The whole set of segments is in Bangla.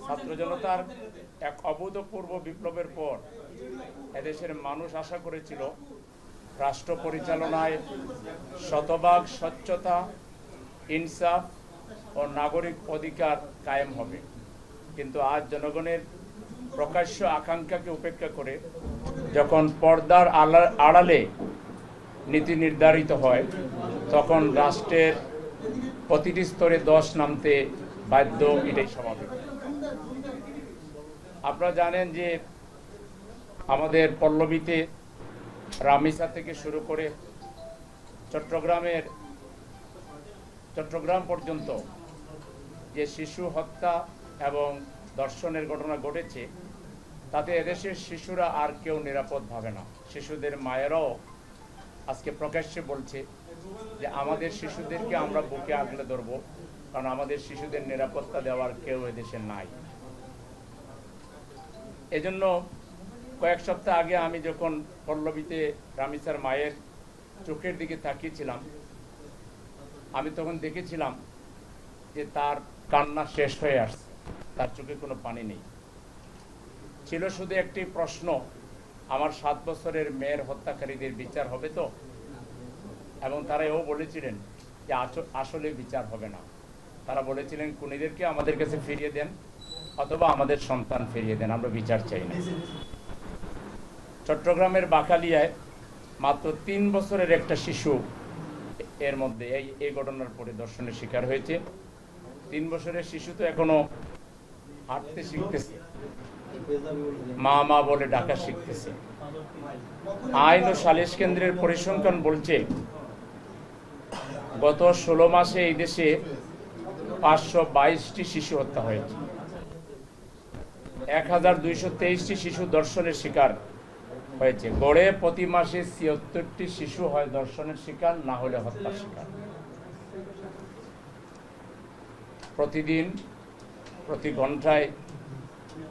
ছাত্র জনতার এক অভূতপূর্ব বিপ্লবের পর এদেশের মানুষ আশা করেছিল রাষ্ট্র পরিচালনায় শতভাগ স্বচ্ছতা, ইনসাফ ও নাগরিক অধিকার কায়েম হবে। কিন্তু আজ জনগণের প্রকাশ্য আকাঙ্ক্ষাকে উপেক্ষা করে যখন পর্দার আড়ালে নীতি নির্ধারিত হয়, তখন রাষ্ট্রের প্রতিটি স্তরে ধস নামতে বাধ্য। এটাই স্বাভাবিক। আপনারা জানেন যে আমাদের পল্লবীতে রামিসা থেকে শুরু করে চট্টগ্রাম পর্যন্ত যে শিশু হত্যা এবং ধর্ষণের ঘটনা ঘটেছে, তাতে এদেশের শিশুরা আর কেউ নিরাপদ ভাবে না। শিশুদের মায়েরাও আজকে প্রকাশ্যে বলছে যে আমাদের শিশুদেরকে আমরা বুকে আগলে ধরব, কারণ আমাদের শিশুদের নিরাপত্তা দেওয়ার কেউ এদেশে নাই। এজন্য কয়েক সপ্তাহ আগে আমি যখন পল্লবীতে রামিসার মায়ের চোখের দিকে তাকিয়েছিলাম, আমি তখন দেখেছিলাম যে তার কান্না শেষ হয়ে আসছে, তার চোখে কোনো পানি নেই। ছিল শুধু একটি প্রশ্ন, আমার 7 বছরের মেয়ের হত্যাকারীদের বিচার হবে তো? এবং তারা এও বলেছিলেন যে আসলে বিচার হবে না। তারা বলেছিলেন খুনিদেরকে আমাদের কাছে ফিরিয়ে দেন অথবা আমাদের সন্তান ফিরিয়ে দেন, আমরা বিচার চাই না। চট্টগ্রামের বাকালিয়ায় মাত্র 3 বছরের একটা শিশু এর মধ্যে এই ঘটনার পরে ধর্ষণের শিকার হয়েছে। 3 বছরের শিশু তো এখনো হাঁটতে শিখতেছে, মা মা বলে ডাকা শিখতেছে। আইন ও সালিশ কেন্দ্রের পরিসংখ্যান বলছে গত 16 মাসে এই দেশে 522টি শিশু হত্যা হয়েছে, 1223টি শিশু ধর্ষণের শিকার হয়েছে। গড়ে প্রতি মাসে 76টি শিশু হয় ধর্ষণের শিকার, না হলে হত্যার শিকার। প্রতিদিন প্রতি ঘন্টায়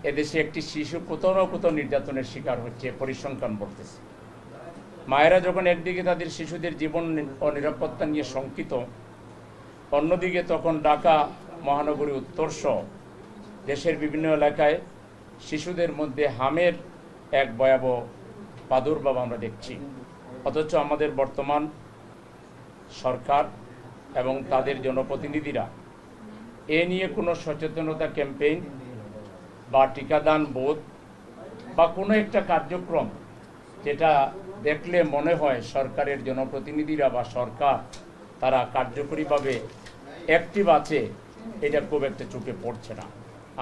এদেশে একটি শিশু কোথাও না কোথাও নির্যাতনের শিকার হচ্ছে, পরিসংখ্যান বলতেছে। মায়েরা যখন একদিকে তাদের শিশুদের জীবন ও নিরাপত্তা নিয়ে শঙ্কিত, অন্যদিকে তখন ঢাকা মহানগরী উত্তরসহ দেশের বিভিন্ন এলাকায় শিশুদের মধ্যে হামের এক ভয়াবহ প্রাদুর্ভাব আমরা দেখছি। অথচ আমাদের বর্তমান সরকার এবং তাদের জনপ্রতিনিধিরা এ নিয়ে কোনো সচেতনতা ক্যাম্পেইন বা টিকাদান বোধ বা কোনো একটা কার্যক্রম যেটা দেখলে মনে হয় সরকারের জনপ্রতিনিধিরা বা সরকার তারা কার্যকরীভাবে অ্যাক্টিভ আছে, এটা খুব একটা চোখে পড়ছে না।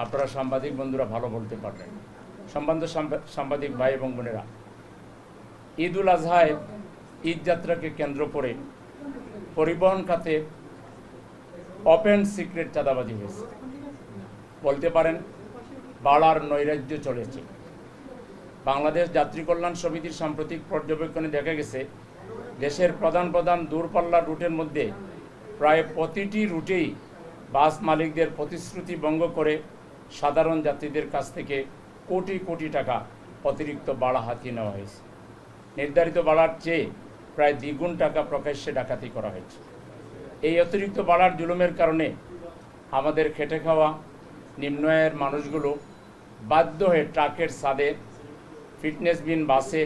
আপনারা সাংবাদিক বন্ধুরা ভালো বলতে পারবেন। সম্মানিত সাংবাদিক ভাই এবং বোনেরা, ঈদুল আজহায় ঈদ যাত্রাকে কেন্দ্র করে পরিবহন খাতে ওপেন সিক্রেট চাঁদাবাজি হয়েছে। বলতে পারেন বাড়ার নৈরাজ্য চলেছে। বাংলাদেশ যাত্রী কল্যাণ সমিতির সাম্প্রতিক পর্যবেক্ষণে দেখা গেছে দেশের প্রধান দূরপাল্লার রুটের মধ্যে প্রায় প্রতিটি রুটেই বাস মালিকদের প্রতিশ্রুতি ভঙ্গ করে সাধারণ যাত্রীদের কাছ থেকে কোটি কোটি টাকা অতিরিক্ত ভাড়া হাতিয়ে নেওয়া হয়েছে। নির্ধারিত ভাড়ার চেয়ে প্রায় দ্বিগুণ টাকা প্রকাশ্যে ডাকাতি করা হয়েছে। এই অতিরিক্ত ভাড়ার জুলুমের কারণে আমাদের খেটে খাওয়া নিম্ন আয়ের মানুষগুলো বাধ্য হয়ে ট্রাকের ছাদে, ফিটনেসবিহীন বাসে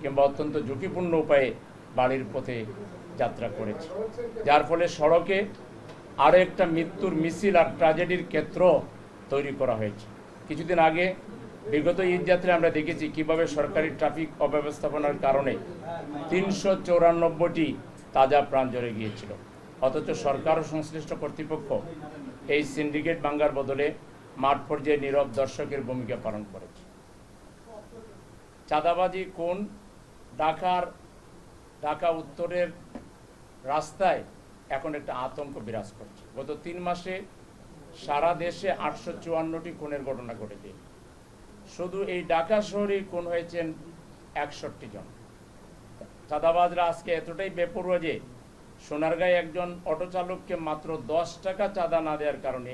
কিংবা অত্যন্ত ঝুঁকিপূর্ণ উপায়ে বাড়ির পথে যাত্রা করেছে, যার ফলে সড়কে আরও একটা মৃত্যুর মিছিল আর ট্র্যাজেডির ক্ষেত্র তৈরি করা হয়েছে। কিছুদিন আগে বিগত ঈদ যাত্রায় আমরা দেখেছি কিভাবে সরকারি ট্রাফিক অব্যবস্থাপনার কারণে 394টি তাজা প্রাণ ঝরে গিয়েছিল। অথচ সরকার ও সংশ্লিষ্ট কর্তৃপক্ষ এই সিন্ডিকেট ভাঙ্গার বদলে মাঠ পর্যায়ে নীরব দর্শকের ভূমিকা পালন করেছে। চাঁদাবাজি কোন ঢাকা উত্তরের রাস্তায় এখন একটা আতঙ্ক বিরাজ করছে। গত 3 মাসে সারা দেশে 854টি খুনের ঘটনা ঘটেছে। শুধু এই ঢাকা শহরেই খুন হয়েছেন 61 জন। চাঁদাবাজরা আজকে এতটাই বেপরোয়া যে সোনারগাঁয়ে একজন অটো চালককে মাত্র 10 টাকা চাঁদা না দেওয়ার কারণে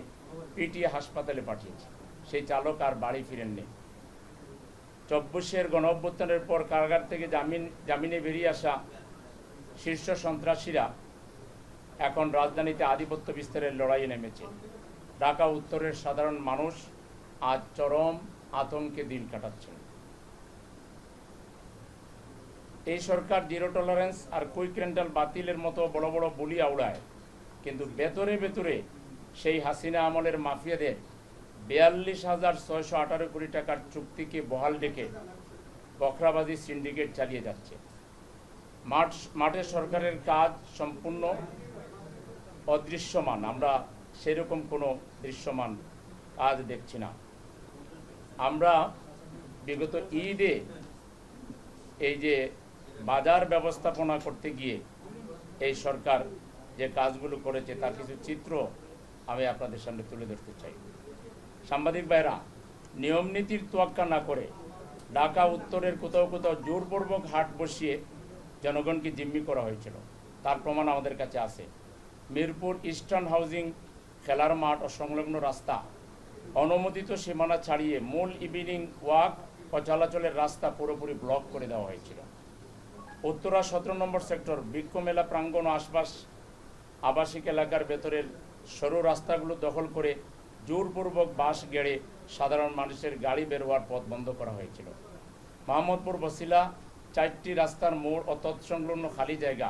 পিটিয়ে হাসপাতালে পাঠিয়েছে। সেই চালক আর বাড়ি ফিরেননি। 24-এর গণঅভ্যুত্থানের পর কারাগার থেকে জামিনে বেরিয়ে আসা শীর্ষ সন্ত্রাসীরা এখন রাজধানীতে আধিপত্য বিস্তারের লড়াইয়ে নেমেছে। ঢাকা উত্তরের সাধারণ মানুষ আজ চরম আতঙ্কে দিন কাটাচ্ছেন। এই সরকার জিরো টলারেন্স আর কুইক রেন্টাল বাতিলের মতো বড় বড় বুলি আউড়ায়, কিন্তু ভেতরে ভেতরে সেই হাসিনা আমলের মাফিয়াদের 42,618 কোটি টাকার চুক্তিকে বহাল ডেকে বখরাবাজি সিন্ডিকেট চালিয়ে যাচ্ছে। মাঠে সরকারের কাজ সম্পূর্ণ অদৃশ্যমান, আমরা সেরকম কোনো দৃশ্যমান কাজ দেখছি না। আমরা বিগত ঈদে এই যে বাজার ব্যবস্থাপনা করতে গিয়ে এই সরকার যে কাজগুলো করেছে তার কিছু চিত্র আমি আপনাদের সামনে তুলে ধরতে চাই। সাংবাদিক ভাইরা, নিয়ম নীতির তোয়াক্কা না করে ঢাকা উত্তরের কোথাও কোথাও জোরপূর্বক হাট বসিয়ে জনগণকে জিম্মি করা হয়েছিল, তার প্রমাণ আমাদের কাছে আছে। মিরপুর ইস্টার্ন হাউজিং খেলার মাঠ ও সংলগ্ন রাস্তা অনুমোদিত সীমানা ছাড়িয়ে মূল ইভিনিং ওয়াক ও চলাচলের রাস্তা পুরোপুরি ব্লক করে দেওয়া হয়েছিল। উত্তরা 17 নম্বর সেক্টর বৃক্ষমেলা প্রাঙ্গণ ও আশপাশ আবাসিক এলাকার ভেতরের সরু রাস্তাগুলো দখল করে জোরপূর্বক বাস গেড়ে সাধারণ মানুষের গাড়ি বের হওয়ার পথ বন্ধ করা হয়েছিল। মোহাম্মদপুর বসিলা 4টি রাস্তার মোড় ও তৎসংলগ্ন খালি জায়গা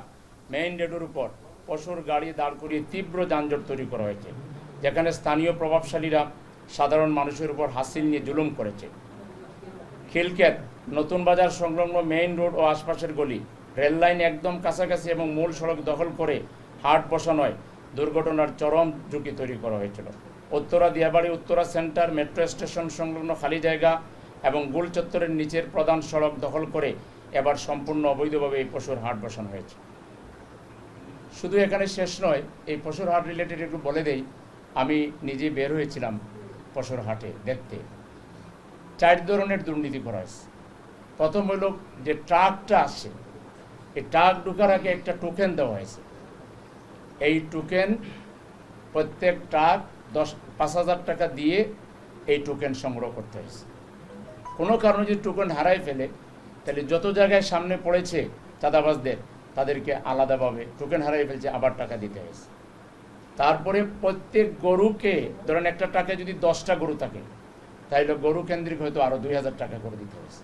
মেইন রোডের উপর পশুর গাড়ি দাঁড় করিয়ে তীব্র যানজট তৈরি করা হয়েছে, যেখানে স্থানীয় প্রভাবশালীরা সাধারণ মানুষের উপর হাসিল নিয়ে জুলুম করেছে। খিলক্ষেত নতুন বাজার সংলগ্ন মেইন রোড ও আশপাশের গলি, রেল লাইন একদম কাছাকাছি এবং মূল সড়ক দখল করে হাট বসানোয় দুর্ঘটনার চরম ঝুঁকি তৈরি করা হয়েছিল। Uttara Diabari Uttara centre metro station সংলগ্ন খালি জায়গা এবং গোল চত্বরের নিচের প্রধান সড়ক দখল করে এবার সম্পূর্ণ অবৈধভাবে এই পশুর হাট বসানো হয়েছে। শুধু এখানে শেষ নয়, এই পশুর হাট রিলেটেড একটু বলে দেই। আমি নিজে বের হয়েছিলাম পশুর হাটে দেখতে। 4 ধরনের দুর্নীতি করা হয়েছে। প্রথম হইল যে ট্রাকটা আসছে, এই ট্রাক ঢোকার আগে একটা টোকেন দেওয়া হয়েছে। এই টোকেন প্রত্যেক ট্রাক 5,000 টাকা দিয়ে এই টোকেন সংগ্রহ করতে হয়েছে। কোনো কারণে যদি টোকেন হারাই ফেলে তাহলে যত জায়গায় সামনে পড়েছে চাঁদাবাজদের, তাদেরকে আলাদাভাবে টোকেন হারাই ফেলছে আবার টাকা দিতে হয়েছে। তারপরে প্রত্যেক গরুকে, ধরেন একটা ট্রাকে যদি 10টা গরু থাকে, তাইলে গরু কেন্দ্রিক হয়তো আরো 2,000 টাকা করে দিতে হয়েছে।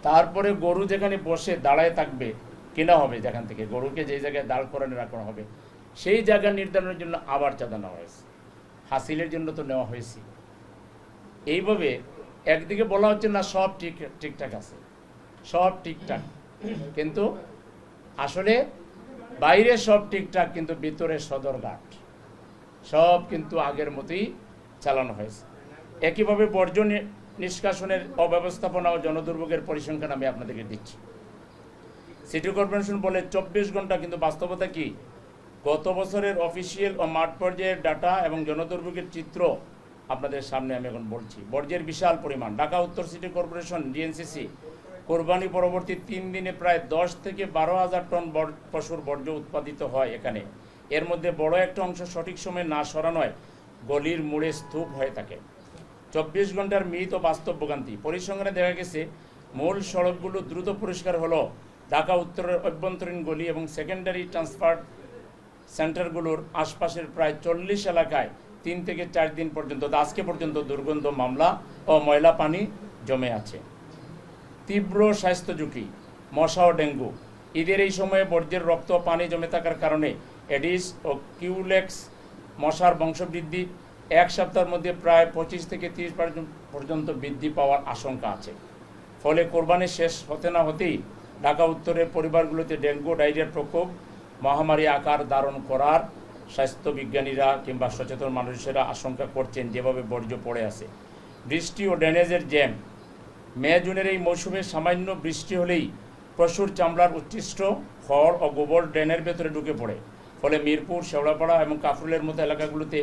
তারপরে গরু যেখানে বসে দাঁড়ায় থাকবে কেনা হবে, যেখান থেকে গরুকে যে জায়গায় দাঁড় করানো রাখা হবে সেই জায়গা নির্ধারণের জন্য আবার চাঁদা নেওয়া হয়েছে। হাসিলের জন্য তো নেওয়া হয়েছে। এইভাবে একদিকে বলা হচ্ছে না সব ঠিকঠাক আছে, সব ঠিকঠাক, কিন্তু আসলে বাইরে সব ঠিকঠাক, কিন্তু ভিতরে সদরঘাট সব কিন্তু আগের মতোই চালানো হয়েছে। একইভাবে বর্জ্য নিষ্কাশনের অব্যবস্থাপনা ও জনদুর্ভোগের পরিসংখ্যান আমি আপনাদেরকে দিচ্ছি। সিটি কর্পোরেশন বলে 24 ঘন্টা, কিন্তু বাস্তবতা কি? গত বছরের অফিসিয়াল ও মাঠ পর্যায়ের ডাটা এবং জনদুর্ভোগের চিত্র আপনাদের সামনে আমি এখন বলছি। বর্জ্যের বিশাল পরিমাণ। ঢাকা উত্তর সিটি কর্পোরেশন ডিএনসিসি কোরবানি পরবর্তী 3 দিনে প্রায় 10 থেকে 12,000 টন পশুর বর্জ্য উৎপাদিত হয় এখানে। এর মধ্যে বড় একটা অংশ সঠিক সময়ে না সরানোয় গলির মোড়ে স্তূপ হয়ে থাকে। 24 ঘন্টার মিলিত বাস্তব ভোগান্তি। পরিসংখ্যানে দেখা গেছে মূল সড়কগুলো দ্রুত পরিষ্কার হলো ঢাকা উত্তরের অভ্যন্তরীণ গলি এবং সেকেন্ডারি ট্রান্সফার সেন্টারগুলোর আশপাশের প্রায় 40 এলাকায় 3 থেকে 4 দিন পর্যন্ত, আজকে পর্যন্ত দুর্গন্ধ মামলা ও ময়লা পানি জমে আছে। তীব্র স্বাস্থ্য ঝুঁকি, মশা ও ডেঙ্গু। ঈদের এই সময়ে বর্জ্যের রক্ত পানি জমে থাকার কারণে এডিস ও কিউলেক্স মশার বংশবৃদ্ধি 1 সপ্তাহের মধ্যে প্রায় 25 থেকে 30% পর্যন্ত বৃদ্ধি পাওয়ার আশঙ্কা আছে। ফলে কোরবানি শেষ হতে না হতেই ঢাকা উত্তরের পরিবারগুলোতে ডেঙ্গু ডায়রিয়ার প্রকোপ মহামারী আকার ধারণ করার স্বাস্থ্য বিজ্ঞানীরা কিংবা সচেতন মানুষেরা আশঙ্কা করছেন, যেভাবে বর্জ্য পড়ে আছে। বৃষ্টি ও ড্রেনেজের জ্যাম। মে জুনের এই মৌসুমে সামান্য বৃষ্টি হলেই পশুর চামড়ার উচ্ছিষ্ট খড় ও গোবর ড্রেনের ভেতরে ঢুকে পড়ে। ফলে মিরপুর, শেওড়াপাড়া এবং কাফরুলের মতো এলাকাগুলোতে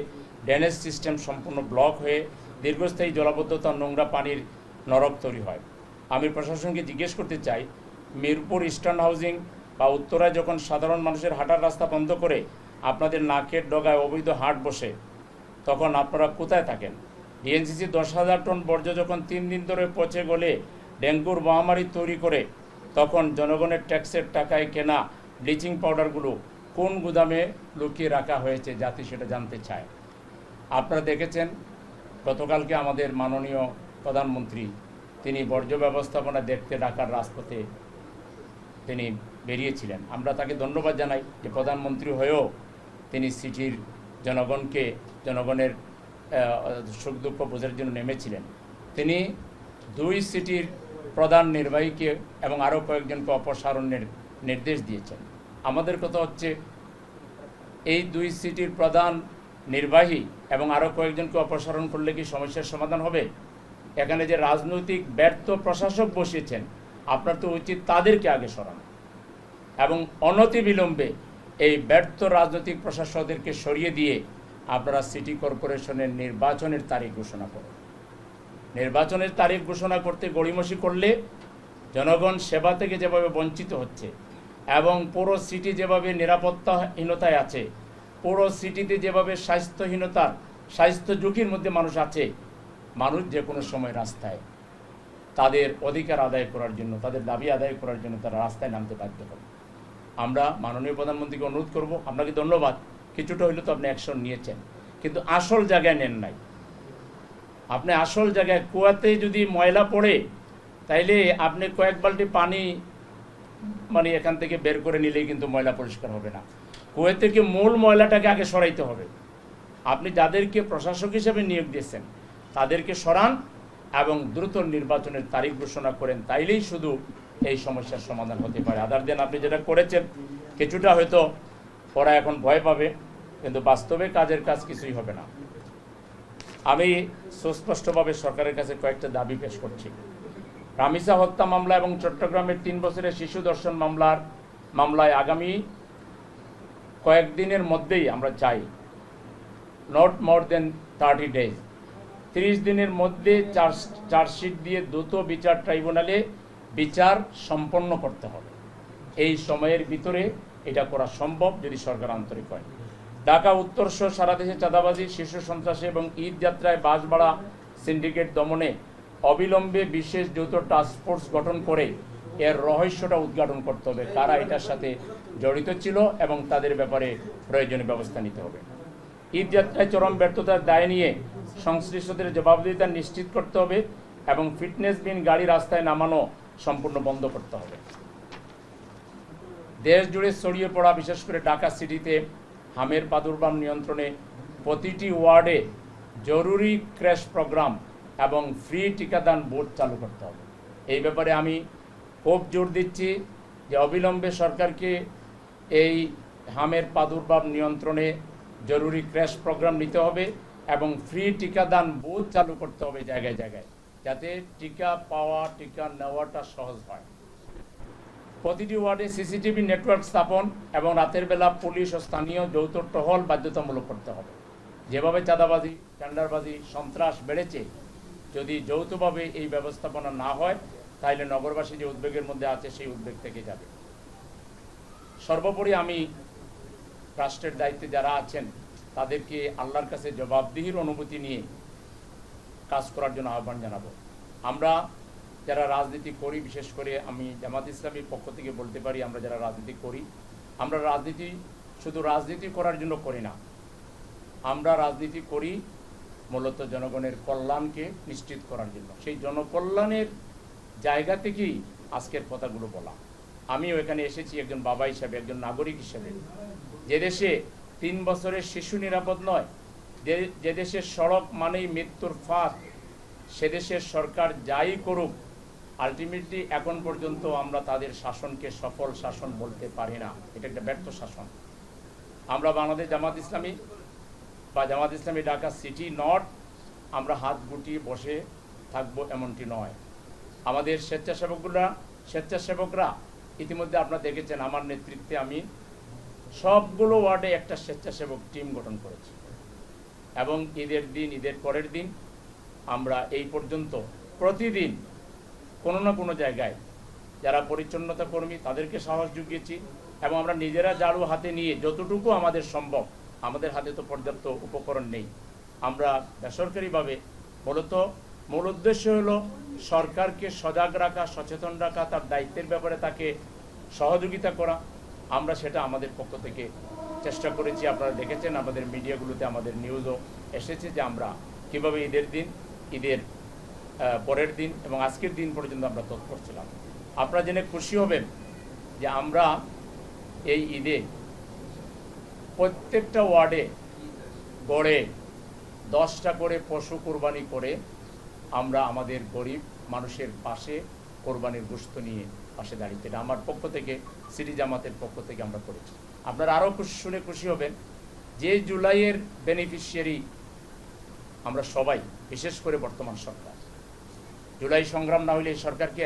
ড্রেনেজ সিস্টেম সম্পূর্ণ ব্লক হয়ে দীর্ঘস্থায়ী জলাবদ্ধতা, নোংরা পানির নরক তৈরি হয়। আমি প্রশাসনকে জিজ্ঞেস করতে চাই, মিরপুর ইস্টার্ন হাউজিং বা উত্তরায় যখন সাধারণ মানুষের হাঁটার রাস্তা বন্ধ করে আপনাদের নাকের ডগায় অবৈধ হাট বসে, তখন আপনারা কোথায় থাকেন? ডিএনসিসি 10,000 টন বর্জ্য যখন 3 দিন ধরে পচে গলে ডেঙ্গুর মহামারী তৈরি করে, তখন জনগণের ট্যাক্সের টাকায় কেনা ব্লিচিং পাউডারগুলো কোন গুদামে লুকিয়ে রাখা হয়েছে জাতি সেটা জানতে চায়। আপনারা দেখেছেন গতকালকে আমাদের মাননীয় প্রধানমন্ত্রী তিনি বর্জ্য ব্যবস্থাপনা দেখতে ঢাকার রাজপথে তিনি বেরিয়েছিলেন। আমরা তাকে ধন্যবাদ জানাই যে প্রধানমন্ত্রী হয়েও তিনি সিটির জনগণের সুখ দুঃখ বোঝার জন্য নেমেছিলেন। তিনি 2 সিটির প্রধান নির্বাহীকে এবং আরও কয়েকজনকে অপসারণের নির্দেশ দিয়েছেন। আমাদের কথা হচ্ছে এই 2 সিটির প্রধান নির্বাহী এবং আরও কয়েকজনকে অপসারণ করলে কি সমস্যার সমাধান হবে? এখানে যে রাজনৈতিক ব্যর্থ প্রশাসক বসিয়েছেন, আপনার তো উচিত তাদেরকে আগে সরানো এবং অনতিবিলম্বে এই ব্যর্থ রাজনৈতিক প্রশাসকদেরকে সরিয়ে দিয়ে আপনারা সিটি কর্পোরেশনের নির্বাচনের তারিখ ঘোষণা করুন। নির্বাচনের তারিখ ঘোষণা করতে গড়িমসি করলে জনগণ সেবা থেকে যেভাবে বঞ্চিত হচ্ছে এবং পুরো সিটি যেভাবে নিরাপত্তাহীনতায় আছে, পুরো সিটিতে যেভাবে স্বাস্থ্য ঝুঁকির মধ্যে মানুষ আছে, মানুষ যে কোনো সময় রাস্তায় তাদের অধিকার আদায় করার জন্য, তাদের দাবি আদায় করার জন্য তারা রাস্তায় নামতে বাধ্য হবে। আমরা মাননীয় প্রধানমন্ত্রীকে অনুরোধ করব, আপনাকে ধন্যবাদ, কিছুটা হইলে তো আপনি অ্যাকশন নিয়েছেন, কিন্তু আসল জায়গায় নেন নাই। আপনি আসল জায়গায় কুয়াতে যদি ময়লা পড়ে তাইলে আপনি কয়েক বালতি পানি এখান থেকে বের করে নিলেই কিন্তু ময়লা পরিষ্কার হবে না। কুয়া থেকে মূল ময়লাটাকে আগে সরাইতে হবে। আপনি যাদেরকে প্রশাসক হিসেবে নিয়োগ দিয়েছেন তাদেরকে সরান এবং দ্রুত নির্বাচনের তারিখ ঘোষণা করেন, তাইলেই শুধু এই সমস্যার সমাধান হতে পারে। আদার দেন আপনি যেটা করেছেন কিছুটা হয়তো ওরা এখন ভয় পাবে, কিন্তু বাস্তবে কাজের কাজ কিছুই হবে না। আমি সুস্পষ্টভাবে সরকারের কাছে কয়েকটা দাবি পেশ করছি। রামিসা হত্যা মামলা এবং চট্টগ্রামের 3 বছরের শিশু ধর্ষণ মামলায় আগামী কয়েকদিনের মধ্যেই আমরা চাই, নট মোর দেন 30 ডেজ, 30 দিনের মধ্যে চার্জশিট দিয়ে দ্রুত বিচার ট্রাইব্যুনালে বিচার সম্পন্ন করতে হবে। এই সময়ের ভিতরে এটা করা সম্ভব যদি সরকার আন্তরিক হয়। ঢাকা উত্তর সহ সারা দেশে চাঁদাবাজি, শিশু সন্ত্রাসী এবং ঈদ যাত্রায় বাস ভাড়া সিন্ডিকেট দমনে অবিলম্বে বিশেষ যৌথ টাস্কফোর্স গঠন করে এর রহস্যটা উদ্ঘাটন করতে হবে, কারা এটার সাথে জড়িত ছিল এবং তাদের ব্যাপারে প্রয়োজনীয় ব্যবস্থা নিতে হবে। ঈদ যাত্রায় চরম ব্যর্থতার দায় নিয়ে সংশ্লিষ্টদের জবাবদিহিতা নিশ্চিত করতে হবে এবং ফিটনেসবিহীন গাড়ি রাস্তায় নামানো সম্পূর্ণ বন্ধ করতে হবে। দেশ জুড়ে ছড়িয়ে পড়া বিশেষ করে ঢাকা সিটিতে হামের প্রাদুর্ভাব নিয়ন্ত্রণে প্রতিটি ওয়ার্ডে জরুরি ক্র্যাশ প্রোগ্রাম এবং ফ্রি টিকাদান বোর্ড চালু করতে হবে। এই ব্যাপারে আমি খুব জোর দিচ্ছি যে অবিলম্বে সরকারকে এই হামের প্রাদুর্ভাব নিয়ন্ত্রণে জরুরি ক্র্যাশ প্রোগ্রাম নিতে হবে এবং ফ্রি টিকাদান বুথ চালু করতে হবে জায়গায় জায়গায়, যাতে টিকা পাওয়া, টিকা নেওয়াটা সহজ হয়। প্রতিটি ওয়ার্ডে সিসিটিভি নেটওয়ার্ক স্থাপন এবং রাতের বেলা পুলিশ ও স্থানীয় যৌথ টহল বাধ্যতামূলক করতে হবে। যেভাবে চাঁদাবাজি, টেন্ডারবাজি, সন্ত্রাস বেড়েছে, যদি যৌথভাবে এই ব্যবস্থাপনা না হয় তাহলে নগরবাসী যে উদ্বেগের মধ্যে আছে সেই উদ্বেগ থেকে যাবে। সর্বোপরি আমি রাষ্ট্রের দায়িত্বে যারা আছেন তাদেরকে আল্লাহর কাছে জবাবদিহির অনুভূতি নিয়ে কাজ করার জন্য আহ্বান জানাবো। আমরা যারা রাজনীতি করি, বিশেষ করে আমি জামাত ইসলামীর পক্ষ থেকে বলতে পারি, আমরা যারা রাজনীতি করি, আমরা রাজনীতি শুধু রাজনীতি করার জন্য করি না, আমরা রাজনীতি করি মূলত জনগণের কল্যাণকে নিশ্চিত করার জন্য। সেই জনকল্যাণের জায়গা থেকেই আজকের কথাগুলো বলা। আমিও এখানে এসেছি একজন বাবা হিসাবে, একজন নাগরিক হিসেবে। যে দেশে 3 বছরের শিশু নিরাপদ নয়, যে দেশের সড়ক মানেই মৃত্যুর ফাঁদ, সে দেশের সরকার যাই করুক, আলটিমেটলি এখন পর্যন্ত আমরা তাদের শাসনকে সফল শাসন বলতে পারি না। এটা একটা ব্যর্থ শাসন। আমরা বাংলাদেশ জামাত ইসলামী বা জামাত ইসলামী ঢাকা সিটি নর্থ আমরা হাত গুটিয়ে বসে থাকবো এমনটি নয়। আমাদের স্বেচ্ছাসেবকরা ইতিমধ্যে আপনারা দেখেছেন, আমার নেতৃত্বে আমি সবগুলো ওয়ার্ডে একটা স্বেচ্ছাসেবক টিম গঠন করেছি এবং ঈদের দিন, ঈদের পরের দিন আমরা এই পর্যন্ত প্রতিদিন কোনো না কোনো জায়গায় যারা পরিচ্ছন্নতা কর্মী তাদেরকে সাহস জুগিয়েছি এবং আমরা নিজেরা ঝাড়ু হাতে নিয়ে যতটুকু আমাদের সম্ভব, আমাদের হাতে তো পর্যাপ্ত উপকরণ নেই, আমরা বেসরকারিভাবে মূল উদ্দেশ্য হলো সরকারকে সজাগ রাখা, সচেতন রাখা, তার দায়িত্বের ব্যাপারে তাকে সহযোগিতা করা। আমরা সেটা আমাদের পক্ষ থেকে চেষ্টা করেছি। আপনারা দেখেছেন আমাদের মিডিয়াগুলোতে, আমাদের নিউজও এসেছে যে আমরা কীভাবে ঈদের দিন, ঈদের পরের দিন এবং আজকের দিন পর্যন্ত আমরা তৎপর ছিলাম। আপনারা জেনে খুশি হবেন যে আমরা এই ঈদে প্রত্যেকটা ওয়ার্ডে গড়ে 10টা করে পশু কোরবানি করে আমরা আমাদের গরিব মানুষের পাশে কোরবানির গোশত নিয়ে পাশে দাঁড়িয়ে, এটা আমার পক্ষ থেকে, সিটি জামাতের পক্ষ থেকে আমরা করেছি। আপনারা আরও শুনে খুশি হবেন যে জুলাইয়ের বেনিফিশিয়ারি আমরা সবাই, বিশেষ করে বর্তমান সরকার। জুলাই সংগ্রাম না হলে এই সরকারকে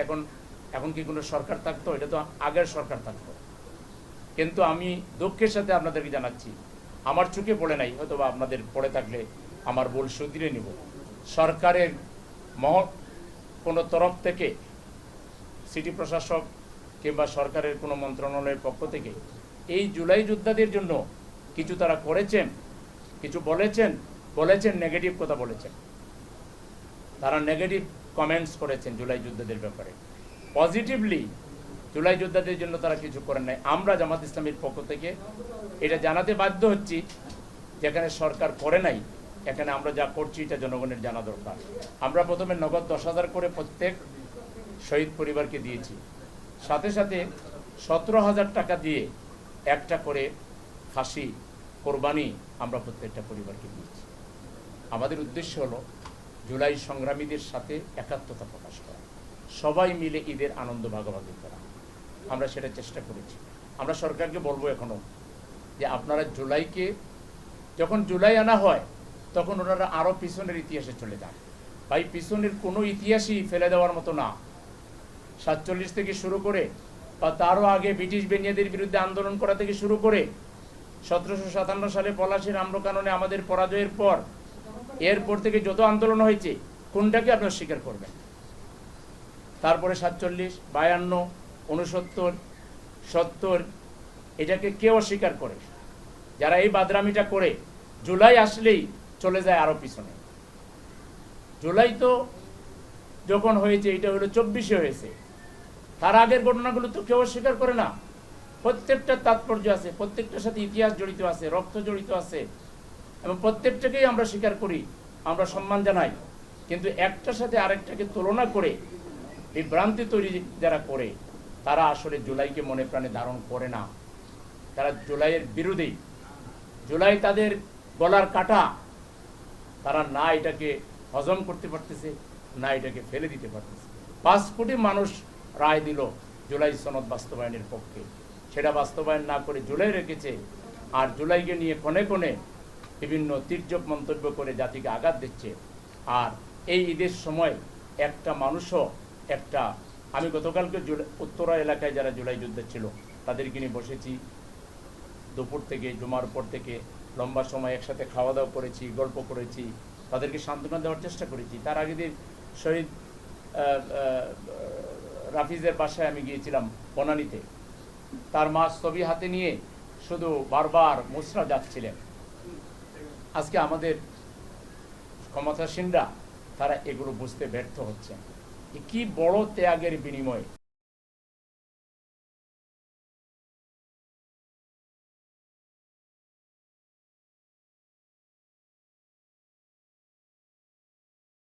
এখন কি কোনো সরকার থাকতো? এটা তো আগের সরকার থাকতো। কিন্তু আমি দুঃখের সাথে আপনাদেরকে জানাচ্ছি, আমার চোখে পড়ে নাই, হয়তো বা আপনাদের পড়ে থাকলে আমার ভুল শুধরে নিব। সরকারের কোনো তরফ থেকে, সিটি প্রশাসক কিংবা সরকারের কোনো মন্ত্রণালয়ের পক্ষ থেকে এই জুলাই যোদ্ধাদের জন্য কিছু তারা করেছেন, কিছু বলেছেন নেগেটিভ কথা বলেছেন, তারা নেগেটিভ কমেন্টস করেছেন জুলাই যোদ্ধাদের ব্যাপারে। পজিটিভলি জুলাই যোদ্ধাদের জন্য তারা কিছু করেন নাই। আমরা জামাত ইসলামীর পক্ষ থেকে এটা জানাতে বাধ্য হচ্ছি, যেখানে সরকার করে নাই, এখানে আমরা যা করছি এটা জনগণের জানা দরকার। আমরা প্রথমে নগদ 10,000 করে প্রত্যেক শহীদ পরিবারকে দিয়েছি, সাথে সাথে 17,000 টাকা দিয়ে একটা করে খাসি কোরবানি আমরা প্রত্যেকটা পরিবারকে দিয়েছি। আমাদের উদ্দেশ্য হলো জুলাই সংগ্রামীদের সাথে একাত্মতা প্রকাশ করা, সবাই মিলে ঈদের আনন্দ ভাগাভাগি করা। আমরা সেটা চেষ্টা করেছি। আমরা সরকারকে বলবো এখনো যে আপনারা জুলাইকে, যখন জুলাই আনা হয় তখন ওনারা আরও পিছনের ইতিহাসে চলে যান। ভাই, পিছনের কোনো ইতিহাসই ফেলে দেওয়ার মতো না। 47 থেকে শুরু করে বা তারও আগে ব্রিটিশ বেনিয়াদের বিরুদ্ধে আন্দোলন করা থেকে শুরু করে 1757 সালে পলাশীর আম্রকাননে আমাদের পরাজয়ের পর, এরপর থেকে যত আন্দোলন হয়েছে, কোনটাকে আপনারা স্বীকার করবেন? তারপরে 47, 52, 69, 70, এটাকে কেউ অস্বীকার করে? যারা এই বাদরামিটা করে জুলাই আসলেই চলে যায় আরো পিছনে। জুলাই তো যখন হয়েছে, এটা হলো 24-এ হয়েছে, তার আগের ঘটনাগুলো তো কেউ অস্বীকার করে না। প্রত্যেকটা তাৎপর্য আছে, প্রত্যেকটার সাথে ইতিহাস জড়িত আছে, রক্ত জড়িত আছে, এবং প্রত্যেকটাকেই আমরা স্বীকার করি, আমরা সম্মান জানাই। কিন্তু একটার সাথে আরেকটাকে তুলনা করে বিভ্রান্তি তৈরি যারা করে, তারা আসলে জুলাইকে মনে প্রাণে ধারণ করে না। তারা জুলাইয়ের বিরোধী। জুলাই তাদের গলার কাটা। তারা না এটাকে হজম করতে পারতেছে, না এটাকে ফেলে দিতে পারতেছে। 5 কোটি মানুষ রায় দিল জুলাই সনদ বাস্তবায়নের পক্ষে, সেটা বাস্তবায়ন না করে জুলাই রেখেছে, আর জুলাইকে নিয়ে কোণে কোণে বিভিন্ন তির্যক মন্তব্য করে জাতিকে আঘাত দিচ্ছে। আর এই ঈদের সময় একটা মানুষও আমি গতকালকে উত্তরা এলাকায় যারা জুলাই যোদ্ধা ছিল তাদেরকে নিয়ে বসেছি, দুপুর থেকে, জুমার পর থেকে লম্বা সময় একসাথে খাওয়া দাওয়া করেছি, গল্প করেছি, তাদেরকে সান্ত্বনা দেওয়ার চেষ্টা করেছি। তার আগে দিন শহীদ রাফিজের বাসায় আমি গিয়েছিলাম বনানীতে। তার মা ছবি হাতে নিয়ে শুধু বারবার মুসরা যাচ্ছিলেন। আজকে আমাদের ক্ষমতাসীনরা তারা এগুলো বুঝতে ব্যর্থ হচ্ছেন। কি বড় ত্যাগের বিনিময়ে